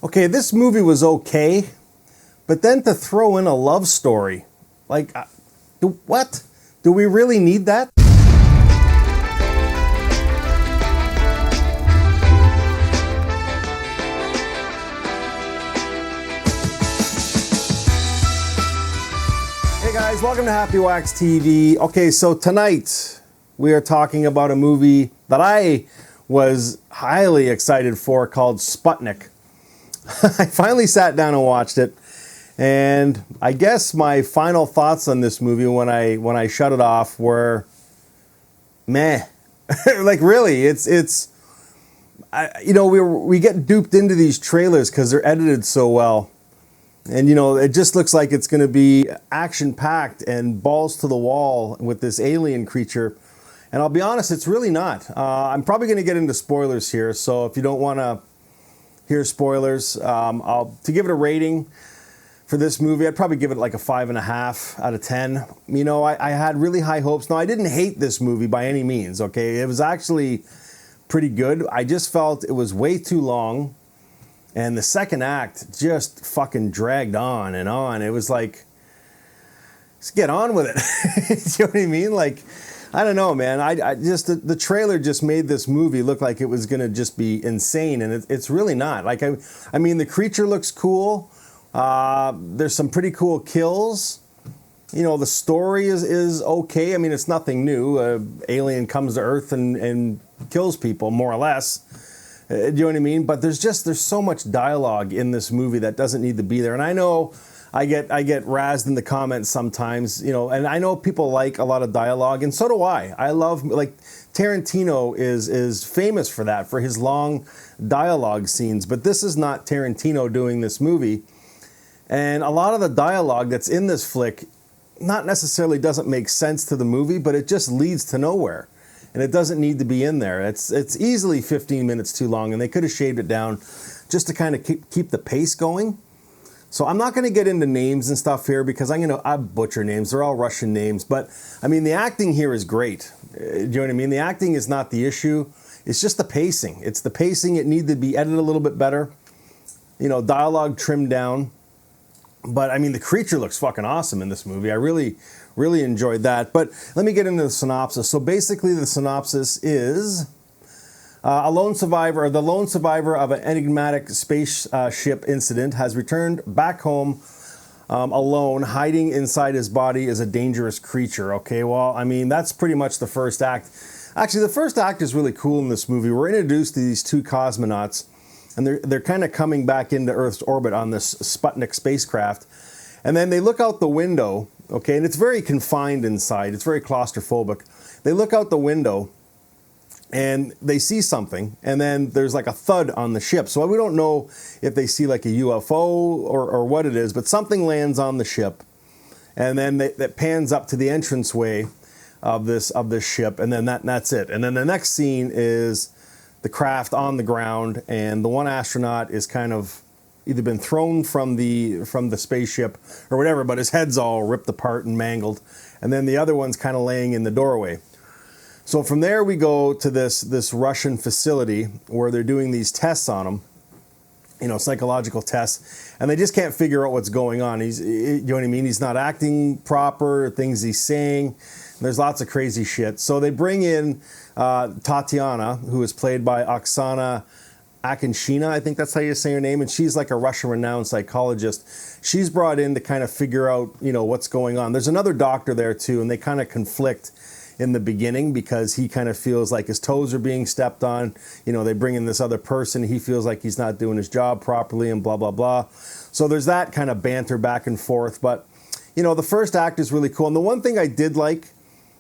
Okay, this movie was okay, but then to throw in a love story, like, what? Do we really need that? Hey guys, welcome to Happywax TV. Okay, so tonight we are talking about a movie that I was highly excited for called Sputnik. I finally sat down and watched it, and I guess my final thoughts on this movie when I shut it off were meh. Like really, we get duped into these trailers because they're edited so well. And, it just looks like it's going to be action-packed and balls to the wall with this alien creature. And I'll be honest, it's really not. I'm probably going to get into spoilers here, so if you don't want to hear spoilers, to give it a rating for this movie, I'd probably give it like a 5.5 out of 10. I had really high hopes. No, I didn't hate this movie by any means, okay? It was actually pretty good. I just felt it was way too long. And the second act just fucking dragged on and on. It was like, let's get on with it. You know what I mean? Like, I don't know, man. I just, the trailer just made this movie look like it was going to just be insane. And it's really not. Like, I mean, the creature looks cool. There's some pretty cool kills. The story is okay. I mean, it's nothing new. Alien comes to Earth and kills people, more or less. Do you know what I mean? But there's so much dialogue in this movie that doesn't need to be there. And I know I get razzed in the comments sometimes, and I know people like a lot of dialogue, and so do I. I love, like, Tarantino is famous for that, for his long dialogue scenes. But this is not Tarantino doing this movie. And a lot of the dialogue that's in this flick not necessarily doesn't make sense to the movie, but it just leads to nowhere. And it doesn't need to be in there. It's easily 15 minutes too long, and they could have shaved it down just to kind of keep the pace going. So I'm not going to get into names and stuff here because I butcher names. They're all Russian names. But, I mean, the acting here is great. Do you know what I mean? The acting is not the issue. It's just the pacing. It's the pacing. It needed to be edited a little bit better. Dialogue trimmed down. But, I mean, the creature looks fucking awesome in this movie. I really enjoyed that. But let me get into the synopsis. So basically the synopsis is the lone survivor of an enigmatic spaceship incident has returned back home alone. Hiding inside his body is a dangerous creature. Okay, well, I mean, that's pretty much the first act. Actually, the first act is really cool in this movie. We're introduced to these two cosmonauts, and they're kind of coming back into Earth's orbit on this Sputnik spacecraft. And then they look out the window, okay, and it's very confined inside. It's very claustrophobic. They look out the window and they see something, and then there's like a thud on the ship. So we don't know if they see like a UFO or what it is, but something lands on the ship, and then that pans up to the entranceway of this ship, and then that's it. And then the next scene is the craft on the ground, and the one astronaut is kind of either been thrown from the spaceship or whatever, but his head's all ripped apart and mangled. And then the other one's kind of laying in the doorway. So from there we go to this Russian facility where they're doing these tests on him, psychological tests, and they just can't figure out what's going on. You know what I mean? He's not acting proper, things he's saying. There's lots of crazy shit. So they bring in Tatiana, who is played by Oksana Akinshina, I think that's how you say her name, and she's like a Russian-renowned psychologist. She's brought in to kind of figure out, what's going on. There's another doctor there too, and they kind of conflict in the beginning because he kind of feels like his toes are being stepped on. They bring in this other person. He feels like he's not doing his job properly and blah, blah, blah. So there's that kind of banter back and forth. But, the first act is really cool. And the one thing I did like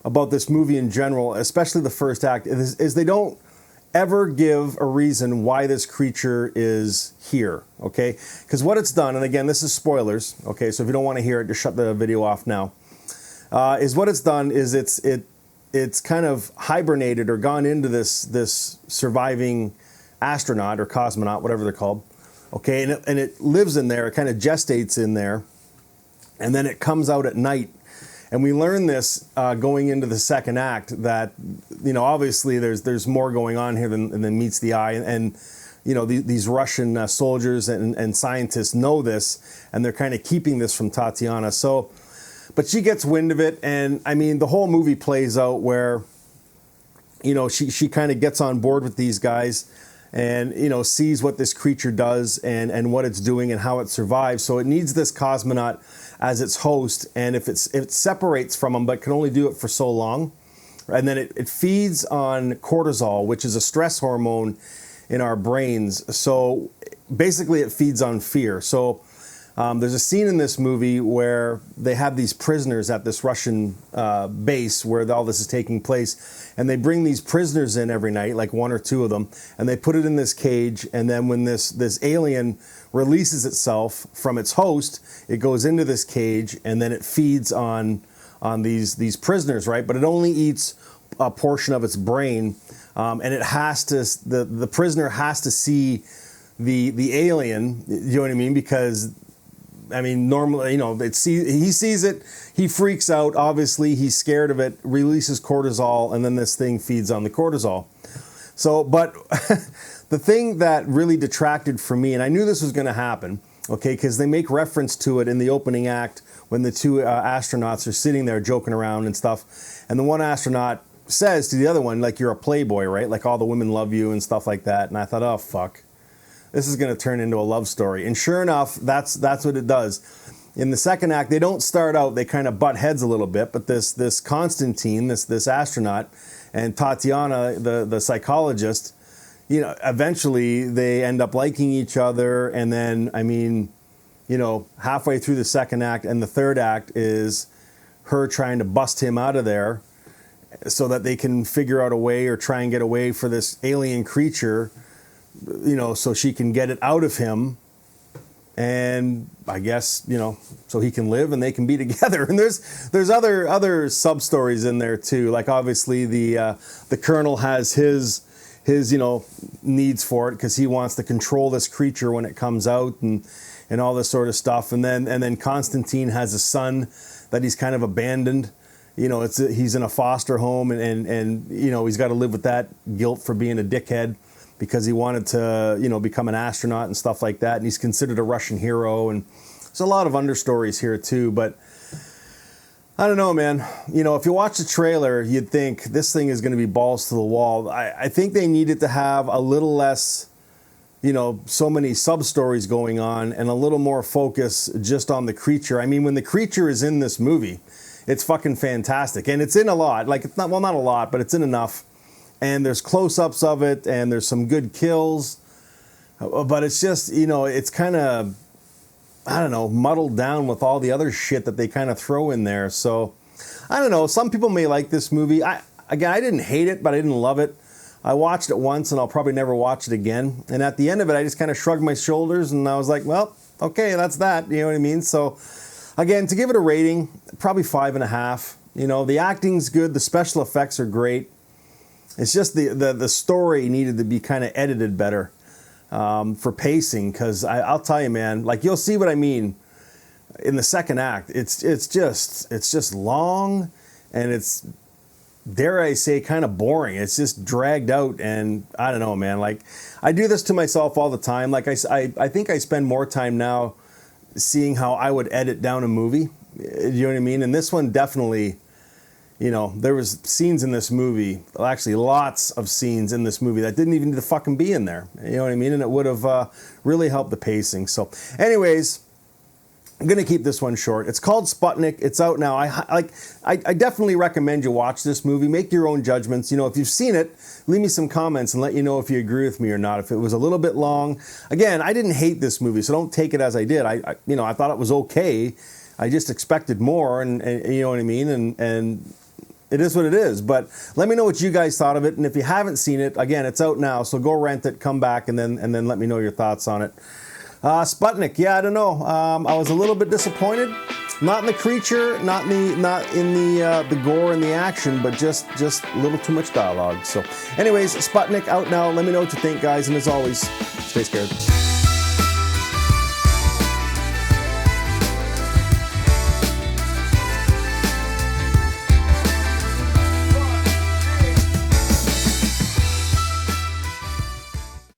about this movie in general, especially the first act, is they don't ever give a reason why this creature is here, okay? Because what it's done, and again, this is spoilers, okay? So if you don't want to hear it, just shut the video off now. Is what it's done is it's kind of hibernated or gone into this surviving astronaut or cosmonaut, whatever they're called, okay? And it lives in there, it kind of gestates in there, and then it comes out at night. And we learn this going into the second act that, obviously there's more going on here than meets the eye. And, these Russian soldiers and scientists know this, and they're kind of keeping this from Tatiana. So, but she gets wind of it, and I mean, the whole movie plays out where, she kind of gets on board with these guys, and sees what this creature does and what it's doing and how it survives. So it needs this cosmonaut as its host, and if it separates from him, but can only do it for so long, and then it feeds on cortisol, which is a stress hormone in our brains. So basically it feeds on fear. So there's a scene in this movie where they have these prisoners at this Russian base where all this is taking place, and they bring these prisoners in every night, like one or two of them, and they put it in this cage, and then when this alien releases itself from its host, it goes into this cage, and then it feeds on these prisoners, right? But it only eats a portion of its brain, and it has to, the prisoner has to see the alien, you know what I mean? Because I mean, normally, he sees it, he freaks out, obviously, he's scared of it, releases cortisol, and then this thing feeds on the cortisol. So, but the thing that really detracted from me, and I knew this was going to happen, okay, because they make reference to it in the opening act when the two astronauts are sitting there joking around and stuff, and the one astronaut says to the other one, like, you're a playboy, right? Like, all the women love you and stuff like that, and I thought, oh, fuck. This is going to turn into a love story. And sure enough, that's what it does. In the second act, they don't start out, they kind of butt heads a little bit, but this Constantine, this astronaut, and Tatiana, the psychologist, eventually they end up liking each other. And then, I mean, halfway through the second act and the third act is her trying to bust him out of there so that they can figure out a way or try and get away for this alien creature, so she can get it out of him, and I guess, so he can live and they can be together. And there's other sub stories in there too. Like, obviously the Colonel has his needs for it because he wants to control this creature when it comes out and all this sort of stuff. And then Constantine has a son that he's kind of abandoned. He's in a foster home, and he's got to live with that guilt for being a dickhead, because he wanted to, become an astronaut and stuff like that. And he's considered a Russian hero. And there's a lot of understories here too. But I don't know, man. If you watch the trailer, you'd think this thing is going to be balls to the wall. I think they needed to have a little less, so many sub-stories going on and a little more focus just on the creature. I mean, when the creature is in this movie, it's fucking fantastic. And it's in a lot. Like, it's not a lot, but it's in enough. And there's close-ups of it, and there's some good kills. But it's just, it's kind of, I don't know, muddled down with all the other shit that they kind of throw in there. So, I don't know. Some people may like this movie. I didn't hate it, but I didn't love it. I watched it once, and I'll probably never watch it again. And at the end of it, I just kind of shrugged my shoulders, and I was like, well, okay, that's that. You know what I mean? So, again, to give it a rating, probably 5.5. The acting's good. The special effects are great. It's just the story needed to be kind of edited better for pacing, because I'll tell you, man, like, you'll see what I mean in the second act. It's just long, and it's, dare I say, kind of boring. It's just dragged out, and I don't know, man. Like, I do this to myself all the time. Like, I think I spend more time now seeing how I would edit down a movie. You know what I mean? And this one definitely, there was scenes in this movie, actually lots of scenes in this movie that didn't even need to fucking be in there. You know what I mean? And it would have really helped the pacing. So anyways, I'm going to keep this one short. It's called Sputnik. It's out now. I definitely recommend you watch this movie. Make your own judgments. If you've seen it, leave me some comments and let you know if you agree with me or not. If it was a little bit long. Again, I didn't hate this movie, so don't take it as I did. I thought it was okay. I just expected more, and you know what I mean? And it is what it is. But let me know what you guys thought of it. And if you haven't seen it, again, it's out now. So go rent it, come back, and then let me know your thoughts on it. Sputnik, yeah, I don't know. I was a little bit disappointed. Not in the creature, not in the gore and the action, but just a little too much dialogue. So anyways, Sputnik out now. Let me know what you think, guys. And as always, stay scared.